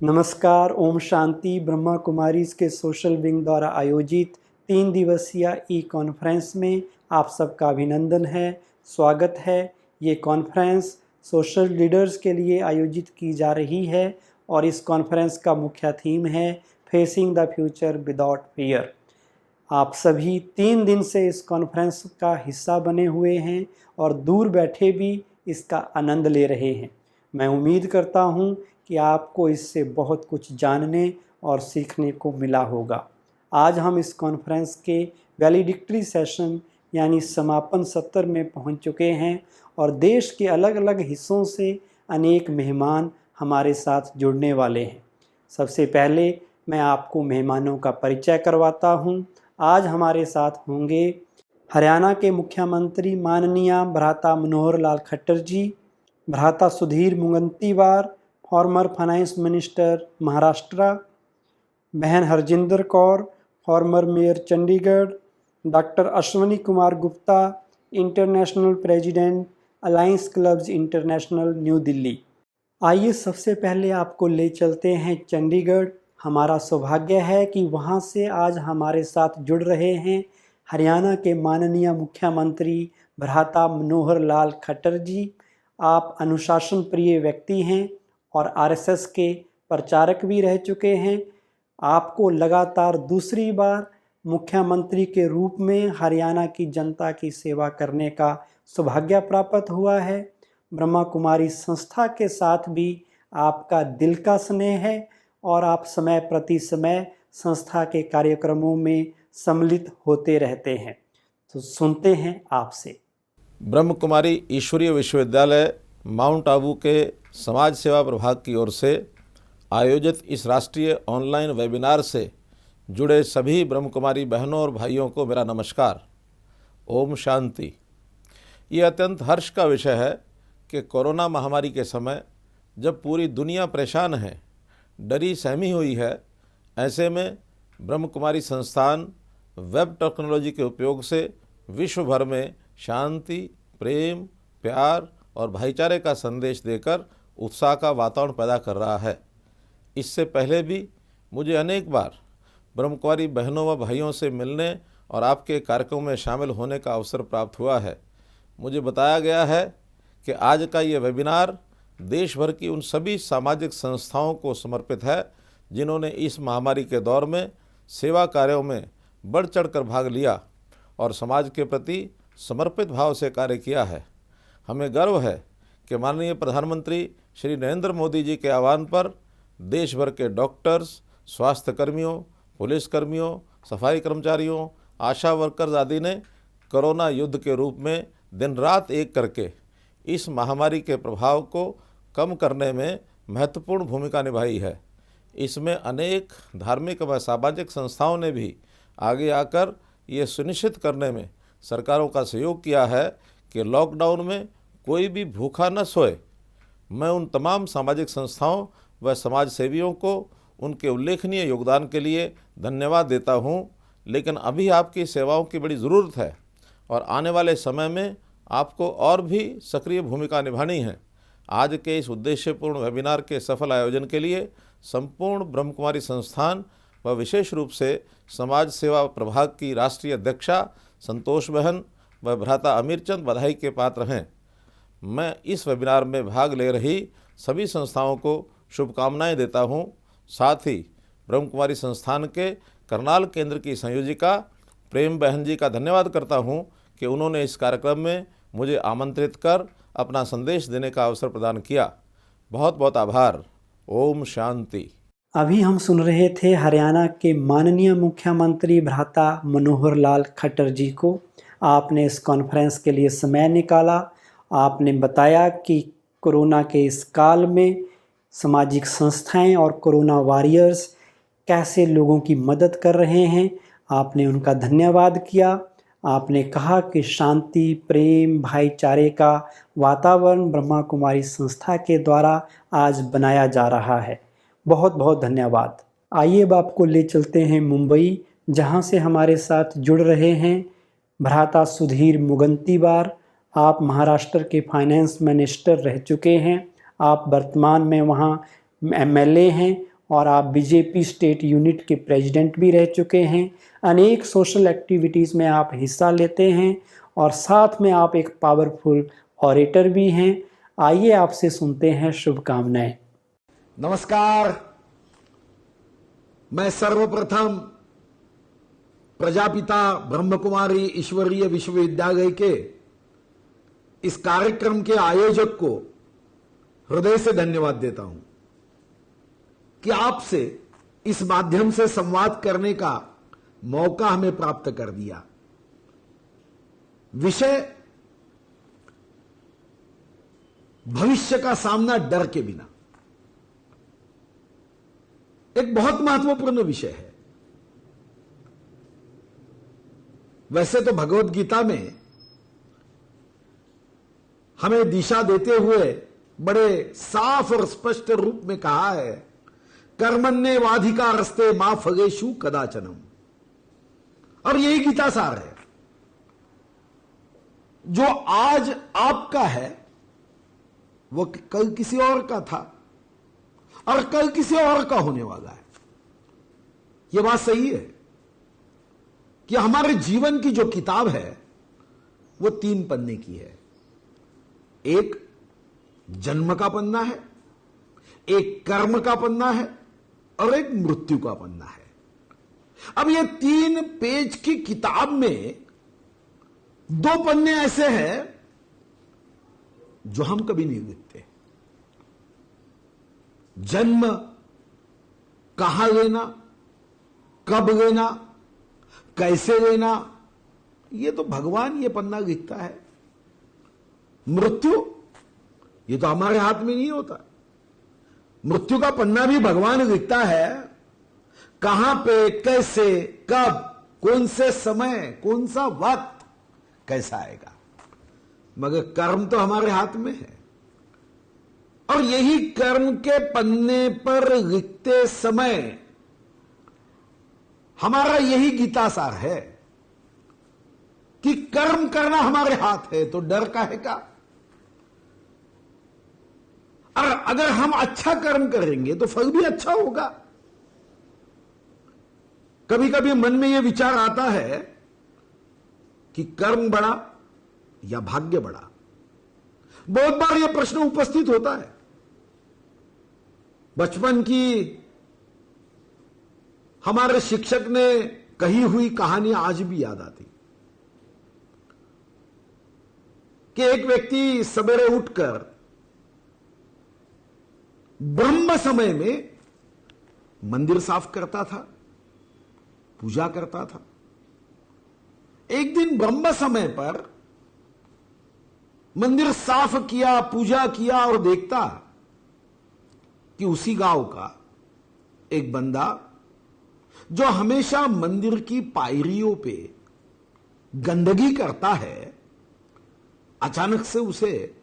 नमस्कार, ओम शांति। ब्रह्मा कुमारीज के social wing द्वारा आयोजित 3 दिवसीय ई कॉन्फ्रेंस में आप सबका अभिनंदन है, स्वागत है। ये कॉन्फ्रेंस सोशल लीडर्स के लिए आयोजित की जा रही है और इस कॉन्फ्रेंस का मुख्य थीम है facing the future without fear. आप सभी 3 दिन से इस कॉन्फ्रेंस का हिस्सा बने हुए हैं और दूर बैठे भी इसका आनंद ले रहे हैं। मैं उम्मीद करता हूं कि आपको इससे बहुत कुछ जानने और सीखने को मिला होगा। आज हम इस कॉन्फ्रेंस के वैलिडिक्टरी सेशन यानी समापन सत्र में पहुंच चुके हैं और देश के अलग अलग हिस्सों से अनेक मेहमान हमारे साथ जुड़ने वाले हैं। सबसे पहले मैं आपको मेहमानों का परिचय करवाता हूं। आज हमारे साथ होंगे हरियाणा के मुख्यमंत्री माननीय भ्राता मनोहर लाल खट्टर जी, भ्राता Sudhir Mungantiwar, former finance minister Maharashtra, बहन Harjinder Kaur, former mayor Chandigarh, doctor Ashwani Kumar Gupta, international president alliance clubs international New Delhi. आइए सबसे पहले आपको ले चलते हैं चंडीगढ़। हमारा सौभाग्य है कि वहां से आज हमारे साथ जुड़ रहे हैं हरियाणा के माननीय मुख्यमंत्री भ्राता मनोहर लाल खट्टर जी। आप अनुशासन प्रिय व्यक्ति हैं और आरएसएस के प्रचारक भी रह चुके हैं। आपको लगातार दूसरी बार मुख्यमंत्री के रूप में हरियाणा की जनता की सेवा करने का सौभाग्य प्राप्त हुआ है। ब्रह्मा कुमारी संस्था के साथ भी आपका दिल का स्नेह है और आप समय प्रति समय संस्था के कार्यक्रमों में सम्मिलित होते रहते हैं। तो सुनते हैं आपसे। ब्रह्म कुमारी ईश्वरीय विश्वविद्यालय माउंट आबू के समाज सेवा प्रभाग की ओर से आयोजित इस राष्ट्रीय ऑनलाइन वेबिनार से जुड़े सभी ब्रह्म कुमारी बहनों और भाइयों को मेरा नमस्कार। ओम शांति। ये अत्यंत हर्ष का विषय है कि कोरोना महामारी के समय जब पूरी दुनिया परेशान है, डरी सहमी हुई है, ऐसे में ब्रह्म कुमारी संस्थान वेब टेक्नोलॉजी के उपयोग से विश्व भर में शांति, प्रेम, प्यार और भाईचारे का संदेश देकर उत्साह का वातावरण पैदा कर रहा है। इससे पहले भी मुझे अनेक बार ब्रह्म कुमारी बहनों व भाइयों से मिलने और आपके कार्यक्रमों में शामिल होने का अवसर प्राप्त हुआ है। मुझे बताया गया है कि आज का ये वेबिनार देश भर की उन सभी सामाजिक संस्थाओं को समर्पित है जिन्होंने इस महामारी के दौर में सेवा कार्यों में बढ़ चढ़ कर भाग लिया और समाज के प्रति समर्पित भाव से कार्य किया है। हमें गर्व है कि माननीय प्रधानमंत्री श्री नरेंद्र मोदी जी के आह्वान पर देश भर के डॉक्टर्स, स्वास्थ्य कर्मियों, पुलिस कर्मियों, सफाई कर्मचारियों, आशा वर्कर्स आदि ने कोरोना युद्ध के रूप में दिन रात एक करके इस महामारी के प्रभाव को कम करने में महत्वपूर्ण भूमिका निभाई है। इसमें अनेक धार्मिक व सामाजिक संस्थाओं ने भी आगे आकर ये सुनिश्चित करने में सरकारों का सहयोग किया है कि लॉकडाउन में कोई भी भूखा न सोए। मैं उन तमाम सामाजिक संस्थाओं व समाज सेवियों को उनके उल्लेखनीय योगदान के लिए धन्यवाद देता हूं। लेकिन अभी आपकी सेवाओं की बड़ी ज़रूरत है और आने वाले समय में आपको और भी सक्रिय भूमिका निभानी है। आज के इस उद्देश्यपूर्ण वेबिनार के सफल आयोजन के लिए संपूर्ण ब्रह्म कुमारी संस्थान व विशेष रूप से समाज सेवा प्रभाग की राष्ट्रीय अध्यक्षा संतोष बहन व भ्राता अमीरचंद बधाई के पात्र हैं। मैं इस वेबिनार में भाग ले रही सभी संस्थाओं को शुभकामनाएं देता हूं। साथ ही ब्रह्म कुमारी संस्थान के करनाल केंद्र की संयोजिका प्रेम बहन जी का धन्यवाद करता हूं कि उन्होंने इस कार्यक्रम में मुझे आमंत्रित कर अपना संदेश देने का अवसर प्रदान किया। बहुत बहुत आभार। ओम शांति। अभी हम सुन रहे थे हरियाणा के माननीय मुख्यमंत्री भ्राता मनोहर लाल खट्टर जी को। आपने इस कॉन्फ्रेंस के लिए समय निकाला। आपने बताया कि कोरोना के इस काल में सामाजिक संस्थाएं और कोरोना वॉरियर्स कैसे लोगों की मदद कर रहे हैं। आपने उनका धन्यवाद किया। आपने कहा कि शांति, प्रेम, भाईचारे का वातावरण ब्रह्मा कुमारी संस्था के द्वारा आज बनाया जा रहा है। बहुत बहुत धन्यवाद। आइए अब आपको ले चलते हैं मुंबई, जहां से हमारे साथ जुड़ रहे हैं भ्राता सुधीर मुंगंतीवार। आप महाराष्ट्र के फाइनेंस मिनिस्टर रह चुके हैं। आप वर्तमान में वहाँ एमएलए हैं और आप बीजेपी स्टेट यूनिट के प्रेसिडेंट भी रह चुके हैं। अनेक सोशल एक्टिविटीज़ में आप हिस्सा लेते हैं और साथ में आप एक पावरफुल ऑरेटर भी हैं। आइए आपसे सुनते हैं शुभकामनाएं। नमस्कार। मैं सर्वप्रथम प्रजापिता ब्रह्मकुमारी ईश्वरीय विश्वविद्यालय के इस कार्यक्रम के आयोजक को हृदय से धन्यवाद देता हूं कि आपसे इस माध्यम से संवाद करने का मौका हमें प्राप्त कर दिया। विषय भविष्य का सामना डर के बिना, एक बहुत महत्वपूर्ण विषय है। वैसे तो भगवत गीता में हमें दिशा देते हुए बड़े साफ और स्पष्ट रूप में कहा है, कर्मण्येवाधिकारस्ते मा फलेषु कदाचनम। और यही गीता सार है। जो आज आपका है वो कल किसी और का था और कल किसी और का होने वाला है। यह बात सही है कि हमारे जीवन की जो किताब है वो 3 पन्ने की है। एक जन्म का पन्ना है, एक कर्म का पन्ना है और एक मृत्यु का पन्ना है। अब ये 3 पेज की किताब में 2 पन्ने ऐसे हैं जो हम कभी नहीं लिखते। जन्म कहां लेना, कब लेना, कैसे लेना, ये तो भगवान ये पन्ना लिखता है। मृत्यु ये तो हमारे हाथ में नहीं होता। मृत्यु का पन्ना भी भगवान लिखता है। कहां पे, कैसे, कब, कौन से समय, कौन सा वक्त, कैसा आएगा। मगर कर्म तो हमारे हाथ में है। और यही कर्म के पन्ने पर लिखते समय हमारा यही गीता सार है कि कर्म करना हमारे हाथ है तो डर काहे का। और अगर हम अच्छा कर्म करेंगे तो फल भी अच्छा होगा। कभी कभी मन में यह विचार आता है कि कर्म बड़ा या भाग्य बड़ा। बहुत बार यह प्रश्न उपस्थित होता है। बचपन की हमारे शिक्षक ने कही हुई कहानी आज भी याद आती कि एक व्यक्ति सवेरे उठकर ब्रह्म समय में मंदिर साफ करता था, पूजा करता था। एक दिन ब्रह्म समय पर मंदिर साफ किया, पूजा किया और देखता कि उसी गांव का एक बंदा जो हमेशा मंदिर की पायरियों पे गंदगी करता है, अचानक से उसे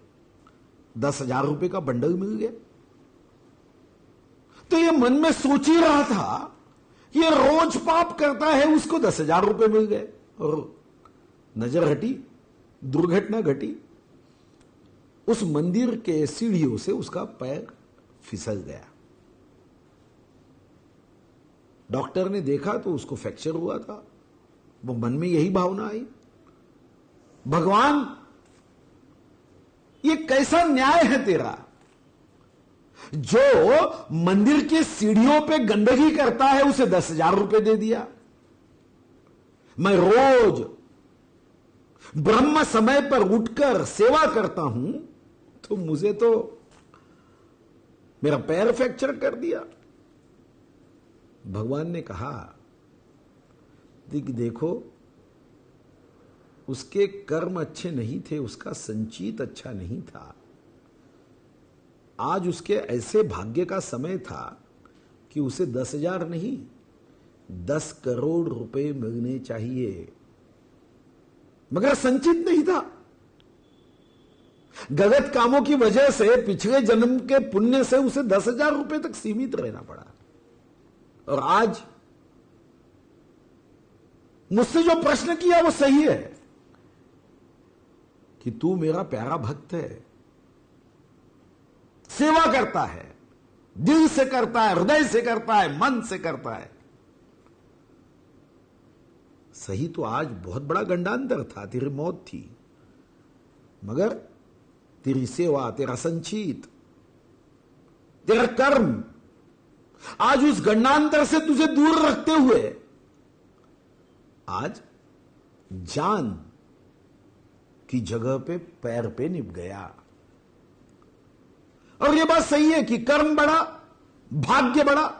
10,000 रुपए का बंडल मिल गया। तो ये मन में सोच ही रहा था, ये रोज पाप करता है, उसको 10,000 रुपए मिल गए। और नजर हटी, दुर्घटना घटी। उस मंदिर के सीढ़ियों से उसका पैर फिसल गया। डॉक्टर ने देखा तो उसको फ्रैक्चर हुआ था। वो मन में यही भावना आई, भगवान ये कैसा न्याय है तेरा, जो मंदिर की सीढ़ियों पे गंदगी करता है उसे 10,000 रुपए दे दिया। मैं रोज ब्रह्म समय पर उठकर सेवा करता हूं तो मुझे तो मेरा पैर फ्रैक्चर कर दिया। भगवान ने कहा देखो, उसके कर्म अच्छे नहीं थे, उसका संचित अच्छा नहीं था। आज उसके ऐसे भाग्य का समय था कि उसे 10,000 नहीं 10 करोड़ रुपए मिलने चाहिए, मगर संचित नहीं था। गलत कामों की वजह से पिछले जन्म के पुण्य से उसे 10,000 रुपए तक सीमित रहना पड़ा। और आज मुझसे जो प्रश्न किया वो सही है कि तू मेरा प्यारा भक्त है, सेवा करता है, दिल से करता है, हृदय से करता है, मन से करता है। सही तो आज बहुत बड़ा गंडांतर था, तेरी मौत थी, मगर तेरी सेवा, तेरा संचित, तेरा कर्म आज उस गंडांतर से तुझे दूर रखते हुए आज जान की जगह पे पैर पे निभ गया। और यह बात सही है कि कर्म बड़ा, भाग्य बड़ा।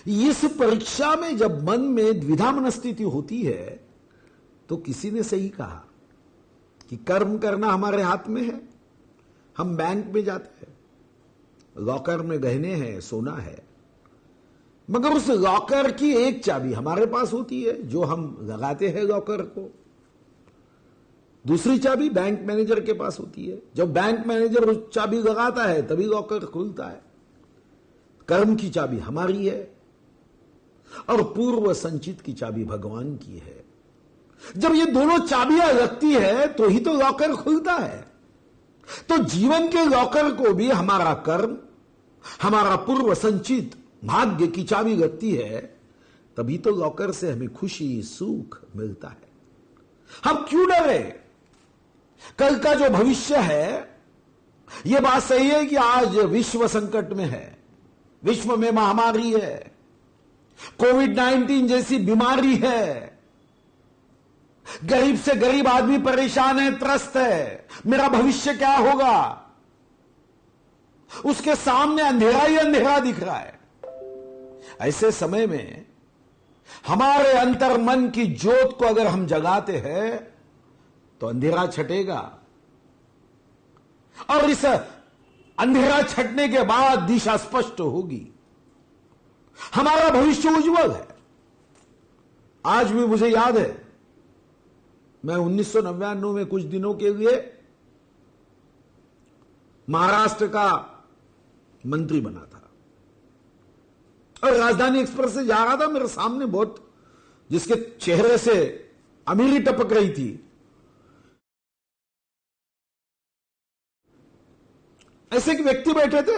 इस परीक्षा में जब मन में द्विधा मनस्थिति होती है तो किसी ने सही कहा कि कर्म करना हमारे हाथ में है। हम बैंक में जाते हैं, लॉकर में गहने हैं, सोना है, मगर उस लॉकर की एक चाबी हमारे पास होती है जो हम लगाते हैं लॉकर को, दूसरी चाबी बैंक मैनेजर के पास होती है। जब बैंक मैनेजर उस चाबी लगाता है तभी लॉकर खुलता है। कर्म की चाबी हमारी है और पूर्व संचित की चाबी भगवान की है। जब ये दोनों चाबियां लगती है तो ही तो लॉकर खुलता है। तो जीवन के लॉकर को भी हमारा कर्म, हमारा पूर्व संचित भाग्य की चाबी लगती है, तभी तो लॉकर से हमें खुशी, सुख मिलता है। हम क्यों डरे? कल का जो भविष्य है, यह बात सही है कि आज विश्व संकट में है, विश्व में महामारी है, कोविड-19 जैसी बीमारी है, गरीब से गरीब आदमी परेशान है, त्रस्त है। मेरा भविष्य क्या होगा? उसके सामने अंधेरा ही अंधेरा दिख रहा है। ऐसे समय में हमारे अंतर मन की ज्योत को अगर हम जगाते हैं तो अंधेरा छटेगा, और इस अंधेरा छटने के बाद दिशा स्पष्ट होगी। हमारा भविष्य उज्जवल है। आज भी मुझे याद है, मैं 1999 में कुछ दिनों के लिए महाराष्ट्र का मंत्री बना था और राजधानी एक्सप्रेस से जा रहा था। मेरे सामने बहुत, जिसके चेहरे से अमीरी टपक रही थी, ऐसे एक व्यक्ति बैठे थे,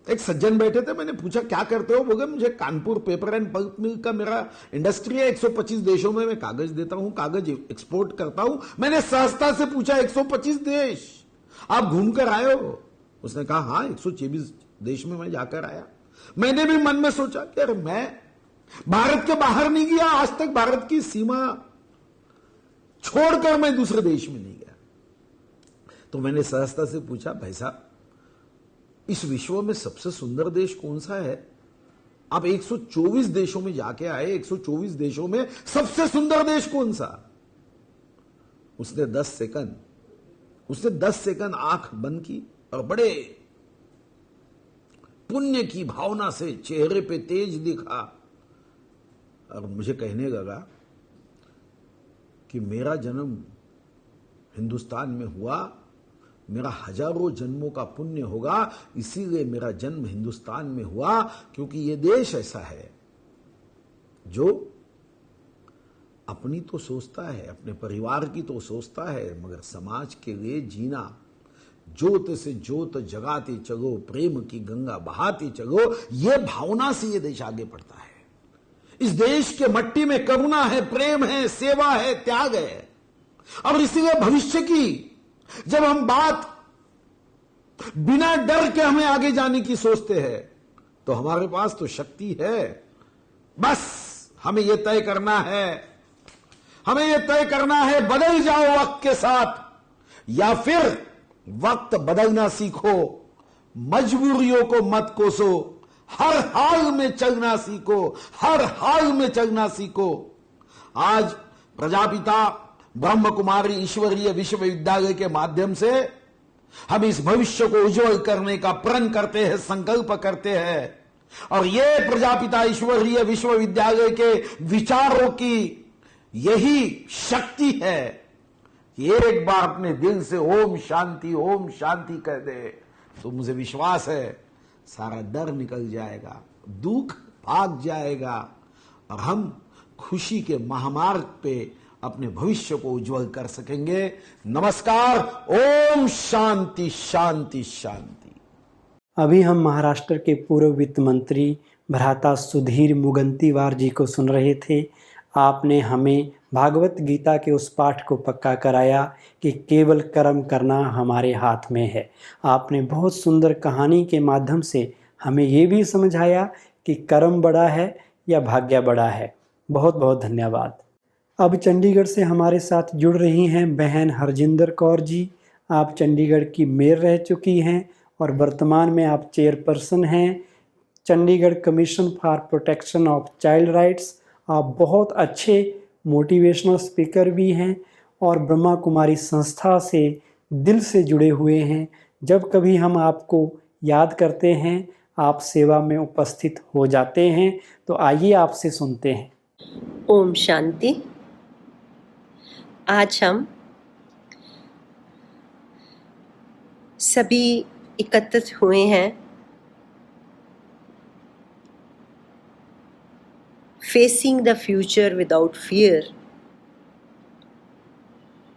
एक सज्जन बैठे थे। मैंने पूछा क्या करते हो? बोले मुझे Kanpur paper and pulp mill का मेरा इंडस्ट्री है, 125 देशों में मैं कागज देता हूं, कागज एक्सपोर्ट करता हूं। मैंने सहजता से पूछा 125 देश आप घूमकर आए हो? उसने कहा हाँ, 124 देश में मैं जाकर आया। मैंने भी मन में सोचा कि अरे मैं भारत के बाहर नहीं गया आज तक, भारत की सीमा छोड़कर मैं दूसरे देश में नहीं गया। तो मैंने सहजता से पूछा, भाई साहब इस विश्व में सबसे सुंदर देश कौन सा है? आप 124 देशों में जाके आए, 124 देशों में सबसे सुंदर देश कौन सा? उसने 10 सेकंड आंख बंद की और बड़े पुण्य की भावना से चेहरे पे तेज दिखा और मुझे कहने लगा कि मेरा जन्म हिंदुस्तान में हुआ, मेरा हजारों जन्मों का पुण्य होगा, इसीलिए मेरा जन्म हिंदुस्तान में हुआ, क्योंकि यह देश ऐसा है जो अपनी तो सोचता है, अपने परिवार की तो सोचता है, मगर समाज के लिए जीना, जोत से जोत जगाते चलो, प्रेम की गंगा बहाते चलो, यह भावना से यह देश आगे बढ़ता है। इस देश के मट्टी में करुणा है, प्रेम है, सेवा है, त्याग है। और इसीलिए भविष्य की जब हम बात बिना डर के हमें आगे जाने की सोचते हैं तो हमारे पास तो शक्ति है। बस हमें यह तय करना है, हमें यह तय करना है बदल जाओ वक्त के साथ, या फिर वक्त बदलना सीखो, मजबूरियों को मत कोसो, हर हाल में चलना सीखो, हर हाल में चलना सीखो। आज प्रजापिता ब्रह्म कुमारी ईश्वरीय विश्वविद्यालय के माध्यम से हम इस भविष्य को उज्जवल करने का प्रण करते हैं, संकल्प करते हैं। और ये प्रजापिता ईश्वरीय विश्वविद्यालय के विचारों की यही शक्ति है कि एक बार अपने दिल से ओम शांति कह दे तो मुझे विश्वास है सारा डर निकल जाएगा, दुख भाग जाएगा और हम खुशी के महामार्ग पे अपने भविष्य को उज्जवल कर सकेंगे। नमस्कार। ओम शांति शांति शांति। अभी हम महाराष्ट्र के पूर्व वित्त मंत्री भ्राता सुधीर मुगंतीवार जी को सुन रहे थे। आपने हमें भागवत गीता के उस पाठ को पक्का कराया कि केवल कर्म करना हमारे हाथ में है। आपने बहुत सुंदर कहानी के माध्यम से हमें ये भी समझाया कि कर्म बड़ा है या भाग्य बड़ा है। बहुत बहुत धन्यवाद। अब चंडीगढ़ से हमारे साथ जुड़ रही हैं बहन हरजिंदर कौर जी। आप चंडीगढ़ की मेयर रह चुकी हैं और वर्तमान में आप चेयरपर्सन हैं Chandigarh commission for protection of child rights. आप बहुत अच्छे मोटिवेशनल स्पीकर भी हैं और ब्रह्मा कुमारी संस्था से दिल से जुड़े हुए हैं। जब कभी हम आपको याद करते हैं आप सेवा में उपस्थित हो जाते हैं। तो आइए आपसे सुनते हैं। ओम शांति। आज हम सभी एकत्रित हुए हैं facing the future without fear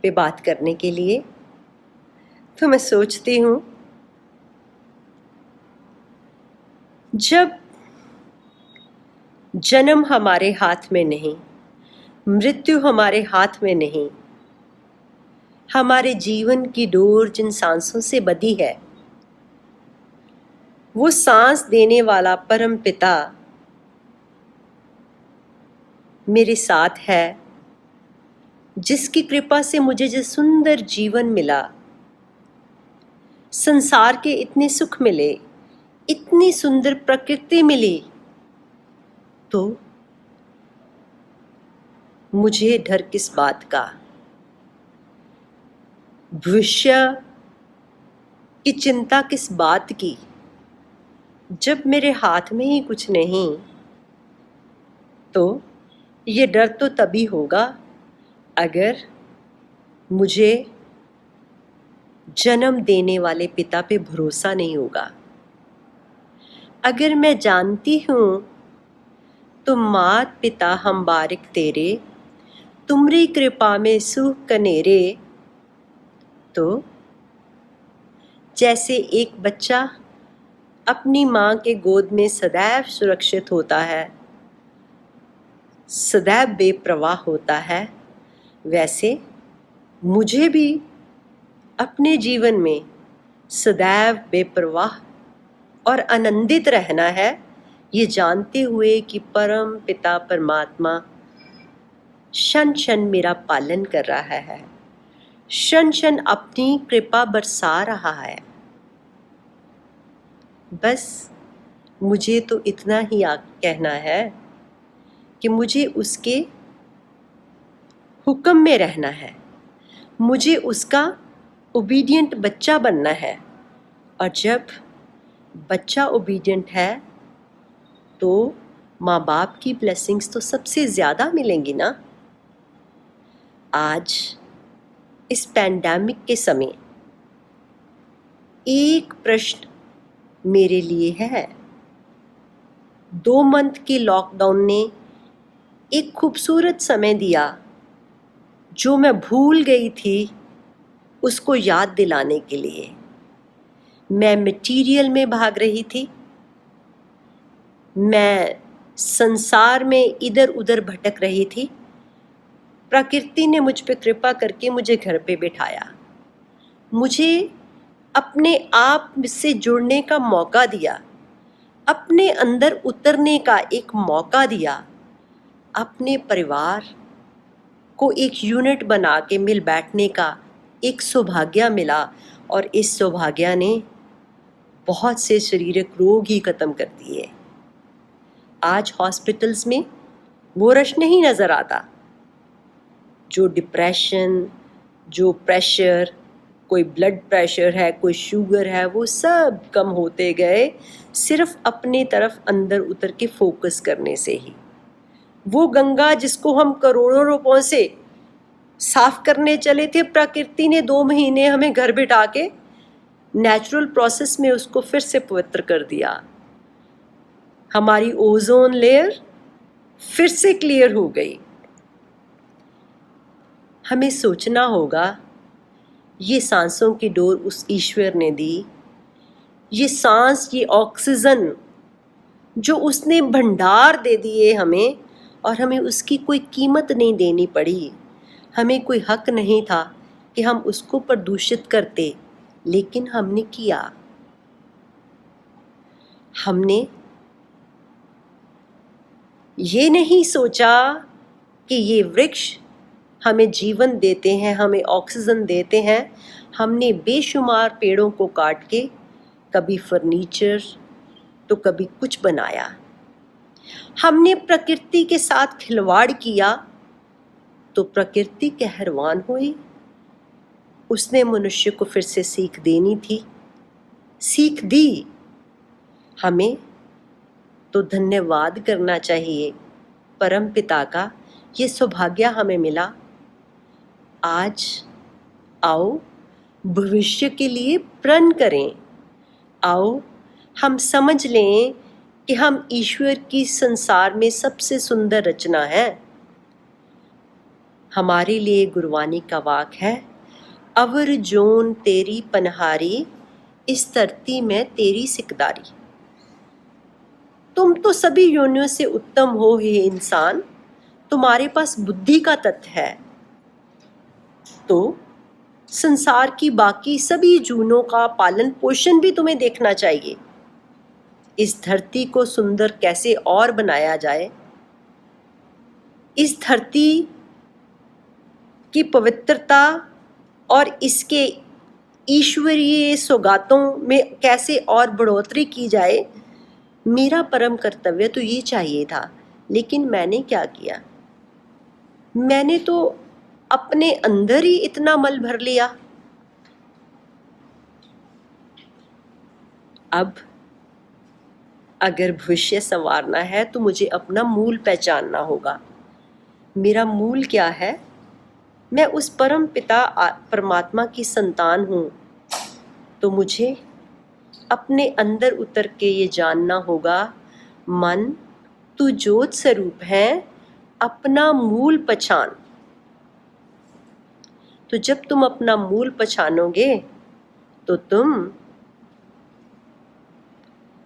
पे बात करने के लिए। तो मैं सोचती हूँ जब जन्म हमारे हाथ में नहीं, मृत्यु हमारे हाथ में नहीं, हमारे जीवन की डोर जिन सांसों से बंधी है, वो सांस देने वाला परम पिता मेरे साथ है, जिसकी कृपा से मुझे जो सुंदर जीवन मिला, संसार के इतने सुख मिले, इतनी सुंदर प्रकृति मिली, तो मुझे डर किस बात का। भविष्य की चिंता किस बात की, जब मेरे हाथ में ही कुछ नहीं। तो ये डर तो तभी होगा अगर मुझे जन्म देने वाले पिता पे भरोसा नहीं होगा। अगर मैं जानती हूँ तो मात पिता हम बारिक तेरे, तुमरी कृपा में सुख कनेरे। तो जैसे एक बच्चा अपनी माँ के गोद में सदैव सुरक्षित होता है, सदैव बेप्रवाह होता है, वैसे मुझे भी अपने जीवन में सदैव बेप्रवाह और आनंदित रहना है, ये जानते हुए कि परम पिता परमात्मा क्षण क्षण मेरा पालन कर रहा है, क्षण क्षण अपनी कृपा बरसा रहा है। बस मुझे तो इतना ही कहना है कि मुझे उसके हुक्म में रहना है, मुझे उसका ओबीडिएंट बच्चा बनना है। और जब बच्चा ओबीडिएंट है तो माँ बाप की ब्लेसिंग्स तो सबसे ज़्यादा मिलेंगी ना। आज इस पैंडेमिक के समय एक प्रश्न मेरे लिए है। 2 मंथ के लॉकडाउन ने एक खूबसूरत समय दिया जो मैं भूल गई थी, उसको याद दिलाने के लिए। मैं मटीरियल में भाग रही थी, मैं संसार में इधर उधर भटक रही थी। प्रकृति ने मुझ पे कृपा करके मुझे घर पे बिठाया, मुझे अपने आप से जुड़ने का मौका दिया, अपने अंदर उतरने का एक मौका दिया, अपने परिवार को एक यूनिट बना के मिल बैठने का एक सौभाग्य मिला। और इस सौभाग्य ने बहुत से शारीरिक रोग ही ख़त्म कर दिए। आज हॉस्पिटल्स में वो रश नहीं नज़र आता। जो डिप्रेशन, जो प्रेशर, कोई ब्लड प्रेशर है, कोई शुगर है, वो सब कम होते गए सिर्फ अपने तरफ अंदर उतर के फोकस करने से ही। वो गंगा जिसको हम करोड़ों रुपयों से साफ करने चले थे, प्रकृति ने 2 महीने हमें घर बिठा के नेचुरल प्रोसेस में उसको फिर से पवित्र कर दिया। हमारी ओजोन लेयर फिर से क्लियर हो गई। हमें सोचना होगा, ये सांसों की डोर उस ईश्वर ने दी, ये सांस, ये ऑक्सीजन जो उसने भंडार दे दिए हमें, और हमें उसकी कोई कीमत नहीं देनी पड़ी। हमें कोई हक नहीं था कि हम उसको प्रदूषित करते, लेकिन हमने किया। हमने ये नहीं सोचा कि ये वृक्ष हमें जीवन देते हैं, हमें ऑक्सीजन देते हैं। हमने बेशुमार पेड़ों को काट के कभी फर्नीचर तो कभी कुछ बनाया। हमने प्रकृति के साथ खिलवाड़ किया तो प्रकृति कहरवान हुई। उसने मनुष्य को फिर से सीख देनी थी, सीख दी। हमें तो धन्यवाद करना चाहिए परम पिता का, ये सौभाग्य हमें मिला। आज आओ भविष्य के लिए प्रण करें। आओ हम समझ लें कि हम ईश्वर की संसार में सबसे सुंदर रचना है। हमारे लिए गुरबानी का वाक है, अवर जोन तेरी पनहारी, इस धरती में तेरी सिकदारी। तुम तो सभी योनियों से उत्तम हो हे इंसान, तुम्हारे पास बुद्धि का तत्व है, तो संसार की बाकी सभी जूनों का पालन पोषण भी तुम्हें देखना चाहिए। इस धरती को सुंदर कैसे और बनाया जाए, इस धरती की पवित्रता और इसके ईश्वरीय सौगातों में कैसे और बढ़ोतरी की जाए, मेरा परम कर्तव्य तो ये चाहिए था। लेकिन मैंने क्या किया? मैंने तो अपने अंदर ही इतना मल भर लिया। अब अगर भविष्य संवारना है तो मुझे अपना मूल पहचानना होगा। मेरा मूल क्या है? मैं उस परम पिता परमात्मा की संतान हूँ, तो मुझे अपने अंदर उतर के ये जानना होगा, मन तू ज्योत स्वरूप है, अपना मूल पहचान। तो जब तुम अपना मूल पहचानोगे तो तुम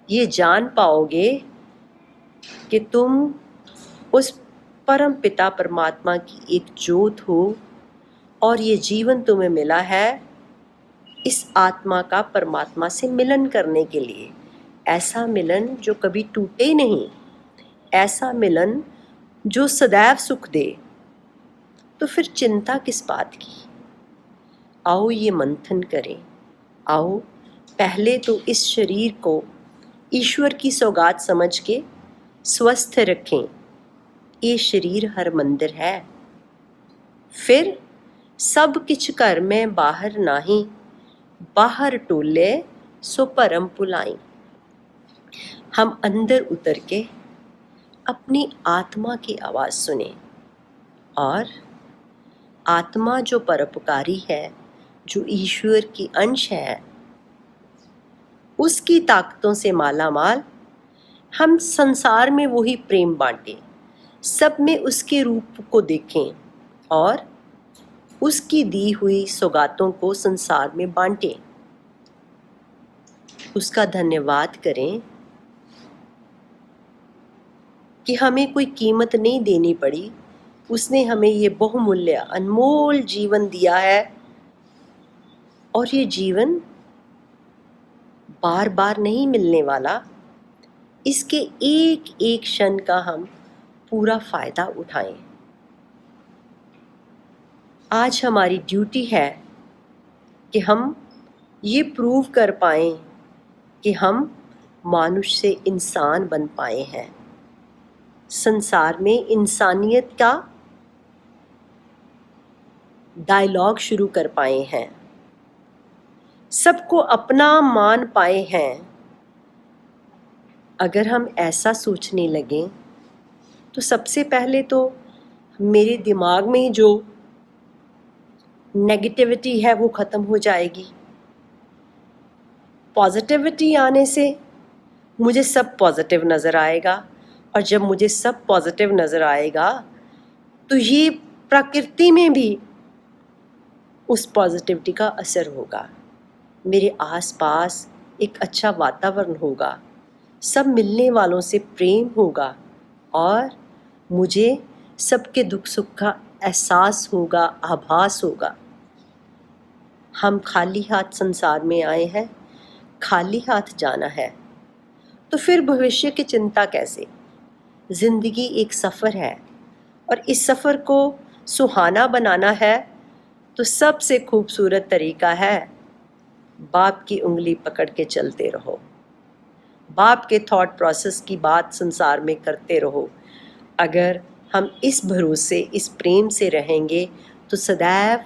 ये जान पाओगे कि तुम उस परम पिता परमात्मा की एक ज्योत हो, और ये जीवन तुम्हें मिला है इस आत्मा का परमात्मा से मिलन करने के लिए। ऐसा मिलन जो कभी टूटे नहीं, ऐसा मिलन जो सदैव सुख दे। तो फिर चिंता किस बात की? आओ ये मंथन करें। आओ पहले तो इस शरीर को ईश्वर की सौगात समझ के स्वस्थ रखें। ये शरीर हर मंदिर है। फिर सब किछ घर में बाहर नाही, बाहर टोले सो परम पुलाई। हम अंदर उतर के अपनी आत्मा की आवाज़ सुने, और आत्मा जो परोपकारी है, जो ईश्वर की अंश है, उसकी ताकतों से माला माल हम संसार में वही प्रेम बांटें, सब में उसके रूप को देखें और उसकी दी हुई सौगातों को संसार में बांटें। उसका धन्यवाद करें कि हमें कोई कीमत नहीं देनी पड़ी। उसने हमें ये बहुमूल्य अनमोल जीवन दिया है, और ये जीवन बार बार नहीं मिलने वाला। इसके एक एक क्षण का हम पूरा फायदा उठाएं। आज हमारी ड्यूटी है कि हम ये प्रूव कर पाएं कि हम मानुष से इंसान बन पाए हैं, संसार में इंसानियत का डायलॉग शुरू कर पाए हैं, सबको अपना मान पाए हैं। अगर हम ऐसा सोचने लगें तो सबसे पहले तो मेरे दिमाग में जो नेगेटिविटी है वो ख़त्म हो जाएगी। पॉजिटिविटी आने से मुझे सब पॉजिटिव नज़र आएगा, और जब मुझे सब पॉजिटिव नज़र आएगा तो ये प्रकृति में भी उस पॉजिटिविटी का असर होगा। मेरे आसपास एक अच्छा वातावरण होगा, सब मिलने वालों से प्रेम होगा और मुझे सबके दुख सुख का एहसास होगा, आभास होगा। हम खाली हाथ संसार में आए हैं, खाली हाथ जाना है, तो फिर भविष्य की चिंता कैसे? जिंदगी एक सफ़र है और इस सफ़र को सुहाना बनाना है तो सबसे खूबसूरत तरीका है बाप की उंगली पकड़ के चलते रहो, बाप के थॉट प्रोसेस की बात संसार में करते रहो। अगर हम इस भरोसे, इस प्रेम से रहेंगे तो सदैव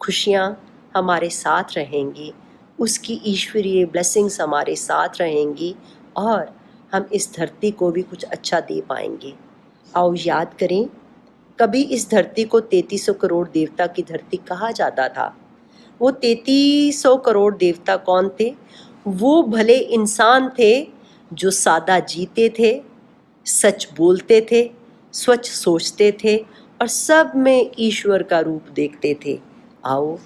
खुशियाँ हमारे साथ रहेंगी, उसकी ईश्वरीय ब्लेसिंग्स हमारे साथ रहेंगी और हम इस धरती को भी कुछ अच्छा दे पाएंगे। आओ याद करें, कभी इस धरती को 3300 करोड़ देवता की धरती कहा जाता था। वो 3300 करोड़ देवता कौन थे? वो भले इंसान थे जो सादा जीते थे, सच बोलते थे, स्वच्छ सोचते थे और सब में ईश्वर का रूप देखते थे। आओ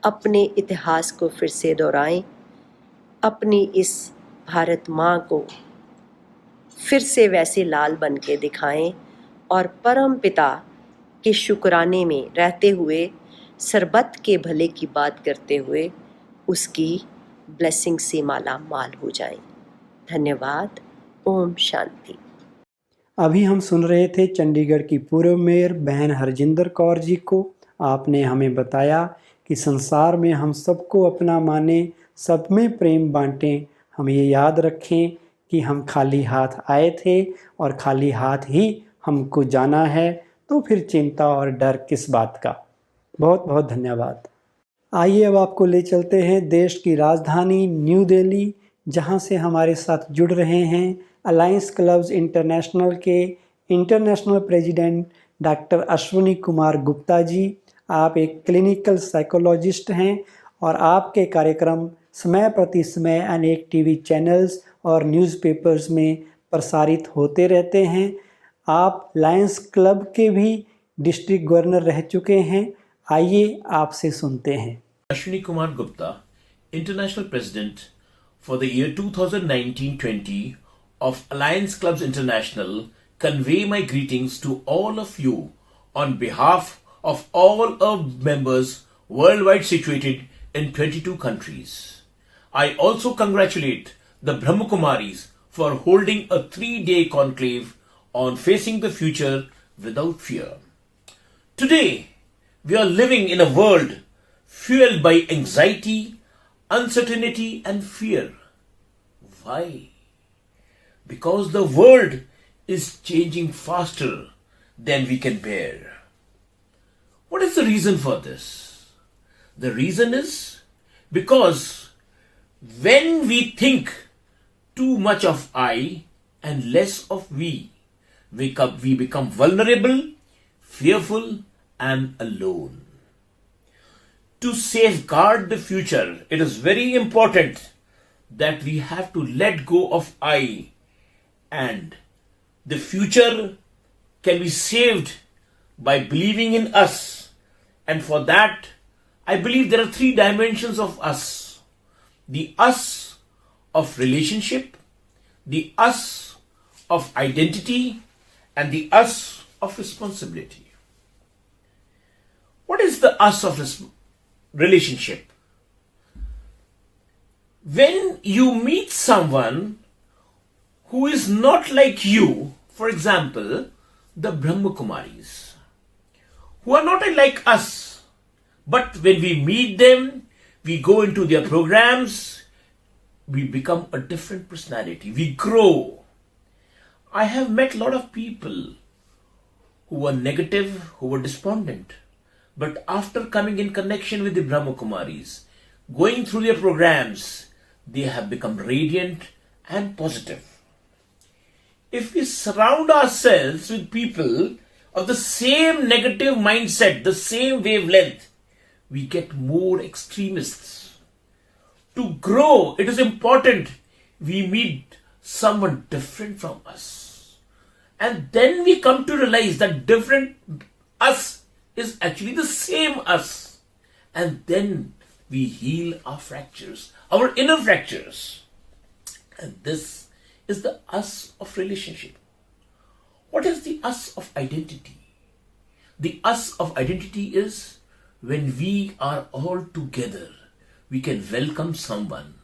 अपने इतिहास को फिर से दोहराएं, अपनी इस भारत माँ को फिर से वैसे लाल बन के दिखाएं और परम पिता के शुक्राने में रहते हुए, सरबत के भले की बात करते हुए उसकी ब्लेसिंग से माला माल हो जाएं। धन्यवाद। ओम शांति। अभी हम सुन रहे थे चंडीगढ़ की पूर्व मेयर बहन हरजिंदर कौर जी को। आपने हमें बताया कि संसार में हम सबको अपना माने, सब में प्रेम बांटें। हम ये याद रखें कि हम खाली हाथ आए थे और खाली हाथ ही हमको जाना है, तो फिर चिंता और डर किस बात का। बहुत बहुत धन्यवाद। आइए अब आपको ले चलते हैं देश की राजधानी न्यू दिल्ली, जहां से हमारे साथ जुड़ रहे हैं अलायंस क्लब्स इंटरनेशनल के international president doctor Ashwini Kumar Gupta ji. आप एक क्लिनिकल साइकोलॉजिस्ट हैं और आपके कार्यक्रम समय प्रति समय अनेक टीवी चैनल्स और न्यूज़पेपर्स में प्रसारित होते रहते हैं। आप लायंस क्लब के भी डिस्ट्रिक्ट गवर्नर रह चुके हैं। आइए आपसे सुनते हैं। Ashwini Kumar Gupta, International President for the year 2019-20 of Alliance Clubs International, convey my greetings to all of you on behalf of all our members worldwide situated in 22 countries. I also congratulate the Brahma Kumaris for holding a 3-day conclave on facing the future without fear. Today, we are living in a world fueled by anxiety, uncertainty and fear. Why? Because the world is changing faster than we can bear. What is the reason for this? The reason is because when we think too much of I and less of we become vulnerable, fearful and alone. To safeguard the future, it is very important that we have to let go of I, and the future can be saved by believing in us. And for that, I believe there are 3 dimensions of us. The us of relationship, the us of identity, and the us of responsibility. What is the us of relationship? When you meet someone who is not like you, for example, the Brahma Kumaris, who are not like us, but when we meet them, we go into their programs, we become a different personality, we grow. I have met a lot of people who were negative, who were despondent, but after coming in connection with the Brahma Kumaris, going through their programs, they have become radiant and positive. If we surround ourselves with people of the same negative mindset, the same wavelength, we get more extremists. To grow, it is important we meet someone different from us. And then we come to realize that different us is actually the same us. And then we heal our fractures, our inner fractures. And this is the us of relationship. What is the us of identity? The us of identity is when we are all together, we can welcome someone.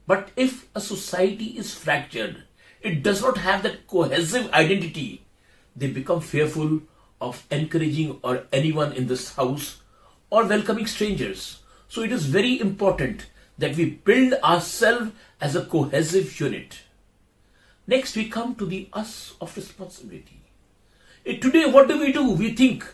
But if a society is fractured, it does not have that cohesive identity, they become fearful of encouraging or anyone in this house or welcoming strangers. So it is very important that we build ourselves as a cohesive unit. Next, we come to the us of responsibility. Today, what do? We think,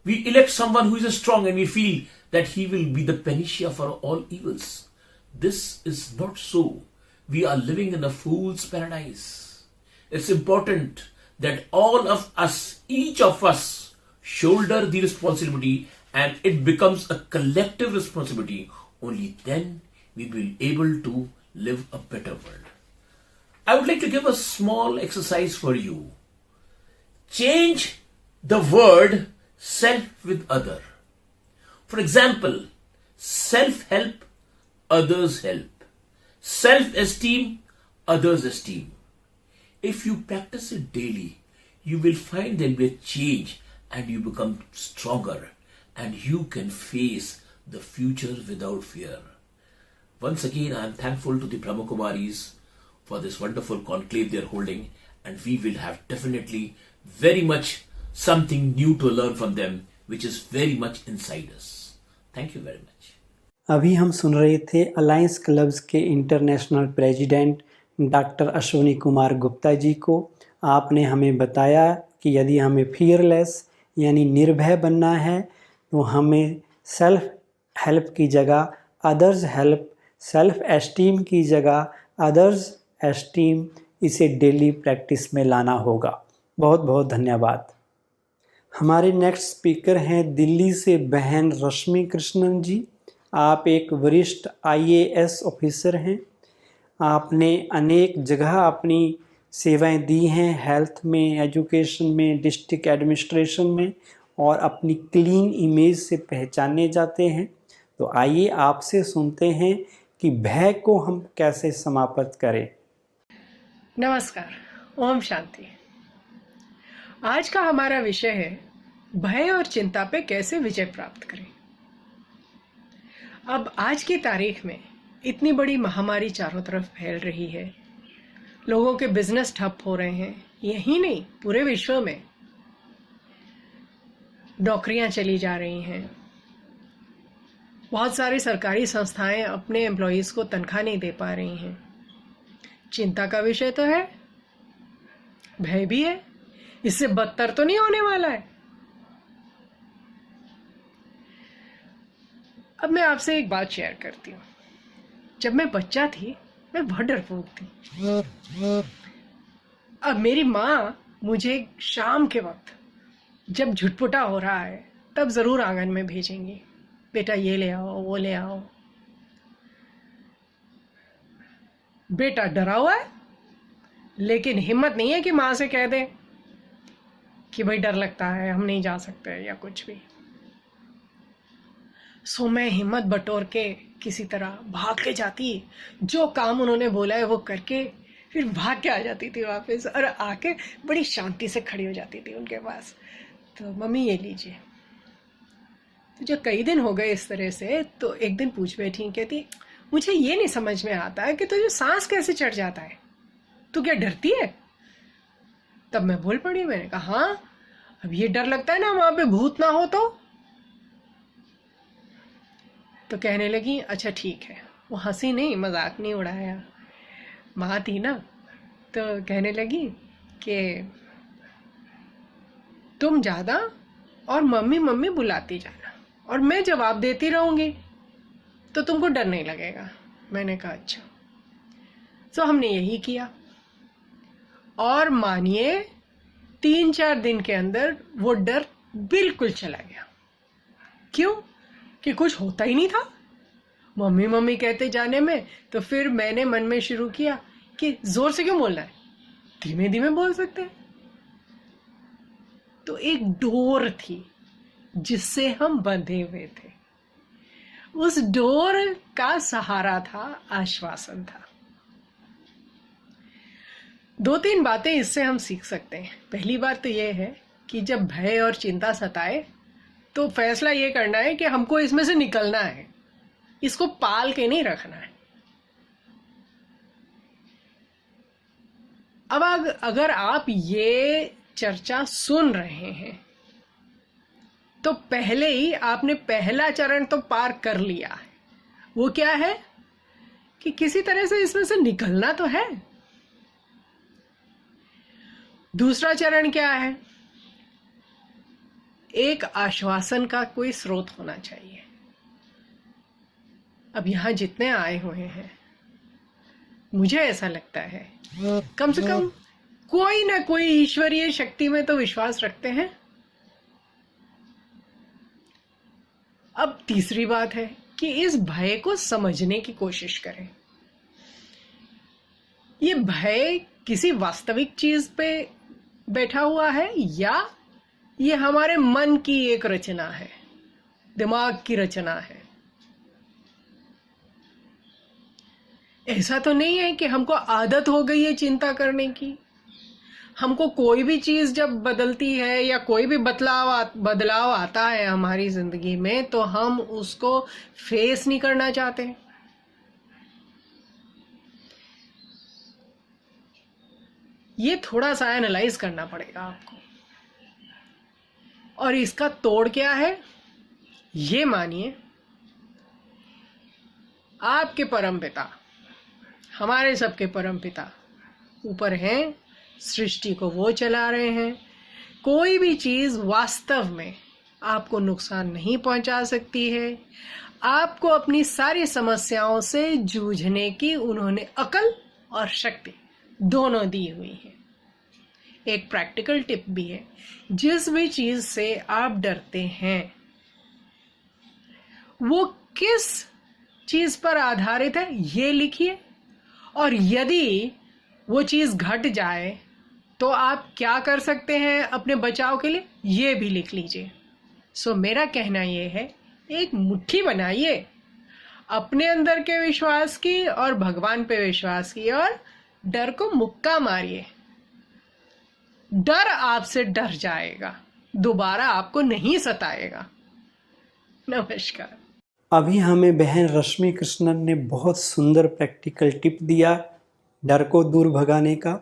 we elect someone who is strong and we feel that he will be the panacea for all evils. This is not so. We are living in a fool's paradise. It's important that all of us, each of us, shoulder the responsibility and it becomes a collective responsibility. Only then we will be able to live a better world. I would like to give a small exercise for you. Change the word self with other. For example, self-help, others help. Self-esteem, others esteem. If you practice it daily, you will find there will be a change and you become stronger and you can face the future without fear. Once again, I am thankful to the Brahma Kumaris for this wonderful conclave they are holding, and we will have definitely very much something new to learn from them, which is very much inside us. Thank you very much. अभी हम सुन रहे थे alliance clubs के international president doctor Ashwini Kumar Gupta ji को। आपने हमें बताया कि यदि हमें फियरलेस यानी निर्भय बनना है तो हमें सेल्फ हेल्प की जगह अदर्स हेल्प, सेल्फ एस्टीम की जगह अदर्स एस्टीम, इसे डेली प्रैक्टिस में लाना होगा। बहुत बहुत धन्यवाद। हमारे नेक्स्ट स्पीकर हैं दिल्ली से बहन रश्मि कृष्णन जी। आप एक वरिष्ठ IAS ऑफिसर हैं। आपने अनेक जगह अपनी सेवाएं दी हैं, हेल्थ में, एजुकेशन में, डिस्ट्रिक्ट एडमिनिस्ट्रेशन में, और अपनी क्लीन इमेज से पहचाने जाते हैं। तो आइए आपसे सुनते हैं कि भय को हम कैसे समाप्त करें। नमस्कार, ओम शांति। आज का हमारा विषय है भय और चिंता पे कैसे विजय प्राप्त करें। अब आज की तारीख में इतनी बड़ी महामारी चारों तरफ फैल रही है, लोगों के बिजनेस ठप हो रहे हैं, यही नहीं पूरे विश्व में नौकरियां चली जा रही हैं, बहुत सारी सरकारी संस्थाएं अपने एम्प्लॉयज़ को तनख्वाह नहीं दे पा रही हैं। चिंता का विषय तो है, भय भी है, इससे बदतर तो नहीं होने वाला है। अब मैं आपसे एक बात शेयर करती हूँ। जब मैं बच्चा थी मैं बहुत डरपोक थी। अब मेरी माँ मुझे शाम के वक्त जब झुटपुटा हो रहा है तब ज़रूर आंगन में भेजेंगी, बेटा ये ले आओ, वो ले आओ। बेटा डरा हुआ है लेकिन हिम्मत नहीं है कि माँ से कह दे कि भाई डर लगता है, हम नहीं जा सकते या कुछ भी। सो मैं हिम्मत बटोर के किसी तरह भाग के जाती, जो काम उन्होंने बोला है वो करके फिर भाग के आ जाती थी वापस, और आके बड़ी शांति से खड़ी हो जाती थी उनके पास। तो मम्मी ये लीजिए। तो जो कई दिन हो गए इस तरह से, तो एक दिन पूछ बैठी, कहती मुझे ये नहीं समझ में आता है कि तुझे सांस कैसे चढ़ जाता है, तू क्या डरती है? तब मैं बोल पड़ी, मैंने कहा हाँ, अब ये डर लगता है ना वहां पे भूत ना हो तो कहने लगी अच्छा ठीक है। वो हंसी नहीं, मजाक नहीं उड़ाया, माँ थी ना। तो कहने लगी कि तुम ज़्यादा और मम्मी मम्मी बुलाती जाना और मैं जवाब देती रहूँगी तो तुमको डर नहीं लगेगा। मैंने कहा अच्छा। तो हमने यही किया और मानिए 3-4 दिन के अंदर वो डर बिल्कुल चला गया। क्यों? कि कुछ होता ही नहीं था मम्मी मम्मी कहते जाने में। तो फिर मैंने मन में शुरू किया कि जोर से क्यों बोलना है, धीमे धीमे बोल सकते हैं। तो एक डोर थी जिससे हम बंधे हुए थे। उस डोर का सहारा था, आश्वासन था। 2-3 बातें इससे हम सीख सकते हैं। पहली बात तो ये है कि जब भय और चिंता सताए तो फैसला ये करना है कि हमको इसमें से निकलना है, इसको पाल के नहीं रखना है। अब अगर आप ये चर्चा सुन रहे हैं तो पहले ही आपने पहला चरण तो पार कर लिया है। वो क्या है कि किसी तरह से इसमें से निकलना तो है। दूसरा चरण क्या है? एक आश्वासन का कोई स्रोत होना चाहिए। अब यहां जितने आए हुए हैं, मुझे ऐसा लगता है कम से कम कोई ना कोई ईश्वरीय शक्ति में तो विश्वास रखते हैं। अब तीसरी बात है कि इस भय को समझने की कोशिश करें। ये भय किसी वास्तविक चीज पे बैठा हुआ है या ये हमारे मन की एक रचना है, दिमाग की रचना है। ऐसा तो नहीं है कि हमको आदत हो गई है चिंता करने की। हमको कोई भी चीज जब बदलती है या कोई भी बदलाव आता है हमारी जिंदगी में तो हम उसको फेस नहीं करना चाहते। ये थोड़ा सा एनालाइज करना पड़ेगा आपको। और इसका तोड़ क्या है? ये मानिए आपके परमपिता, हमारे सबके परमपिता ऊपर हैं, सृष्टि को वो चला रहे हैं। कोई भी चीज वास्तव में आपको नुकसान नहीं पहुंचा सकती है। आपको अपनी सारी समस्याओं से जूझने की उन्होंने अकल और शक्ति दोनों दी हुई है। एक प्रैक्टिकल टिप भी है, जिस भी चीज से आप डरते हैं वो किस चीज पर आधारित है ये लिखिए, और यदि वो चीज घट जाए तो आप क्या कर सकते हैं अपने बचाव के लिए, ये भी लिख लीजिए। सो मेरा कहना ये है, एक मुट्ठी बनाइए अपने अंदर के विश्वास की और भगवान पे विश्वास की, और डर को मुक्का मारिए। डर आपसे डर जाएगा, दोबारा आपको नहीं सताएगा। नमस्कार। अभी हमें बहन रश्मि कृष्णन ने बहुत सुंदर प्रैक्टिकल टिप दिया डर को दूर भगाने का।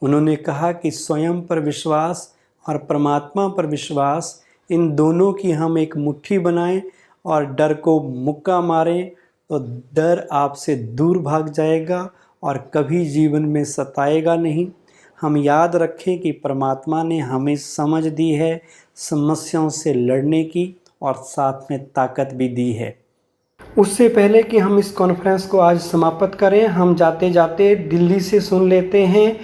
उन्होंने कहा कि स्वयं पर विश्वास और परमात्मा पर विश्वास, इन दोनों की हम एक मुट्ठी बनाएं और डर को मुक्का मारें तो डर आपसे दूर भाग जाएगा और कभी जीवन में सताएगा नहीं। हम याद रखें कि परमात्मा ने हमें समझ दी है समस्याओं से लड़ने की, और साथ में ताकत भी दी है। उससे पहले कि हम इस कॉन्फ्रेंस को आज समाप्त करें, हम जाते जाते दिल्ली से सुन लेते हैं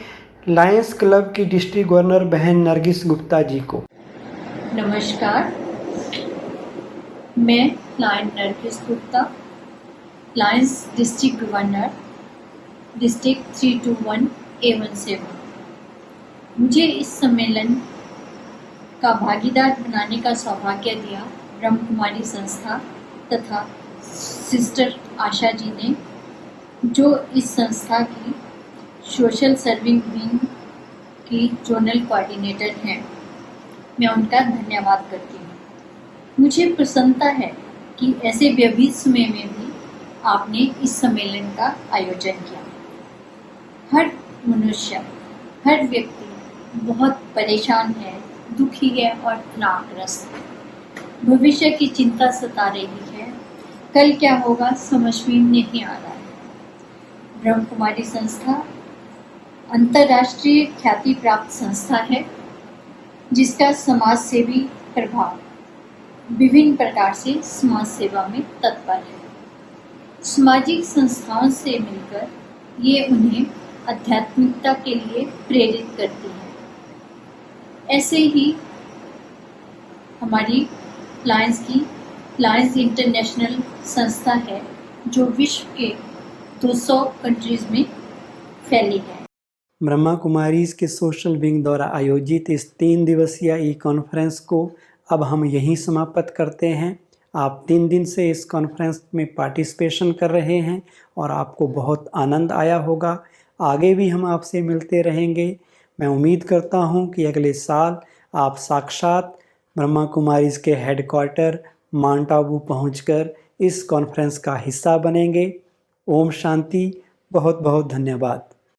लायंस क्लब की डिस्ट्रिक्ट गवर्नर बहन नरगिस गुप्ता जी को। नमस्कार, मैं lion Nargis Gupta, Lions district governor, district 321A17। मुझे इस सम्मेलन का भागीदार बनाने का सौभाग्य दिया ब्रह्म कुमारी संस्था तथा सिस्टर आशा जी ने, जो इस संस्था की सोशल सर्विंग विंग की जोनल कोऑर्डिनेटर हैं। मैं उनका धन्यवाद करती हूँ। मुझे प्रसन्नता है कि ऐसे व्यवहित समय में भी आपने इस सम्मेलन का आयोजन किया। हर मनुष्य, हर व्यक्ति बहुत परेशान है, दुखी है और तनावग्रस्त है। भविष्य की चिंता सता रही है, कल क्या होगा समझ में नहीं आ रहा है। ब्रह्म कुमारी संस्था अंतर्राष्ट्रीय ख्याति प्राप्त संस्था है, जिसका समाज सेवी प्रभाव विभिन्न प्रकार से समाज सेवा में तत्पर है। सामाजिक संस्थाओं से मिलकर ये उन्हें आध्यात्मिकता के लिए प्रेरित करती है। ऐसे ही हमारी लायंस इंटरनेशनल संस्था है, जो विश्व के 200 कंट्रीज में फैली है। ब्रह्मा कुमारीज के सोशल विंग द्वारा आयोजित इस 3 दिवसीय ई कॉन्फ्रेंस को अब हम यहीं समाप्त करते हैं। आप 3 दिन से इस कॉन्फ्रेंस में पार्टिसिपेशन कर रहे हैं और आपको बहुत आनंद आया होगा। आगे भी हम आपसे मिलते रहेंगे। मैं उम्मीद करता हूं कि अगले साल आप साक्षात ब्रह्मा कुमारीज के हेडक्वार्टर माउंट आबू पहुंचकर इस कॉन्फ्रेंस का हिस्सा बनेंगे। ओम शांति। बहुत बहुत धन्यवाद।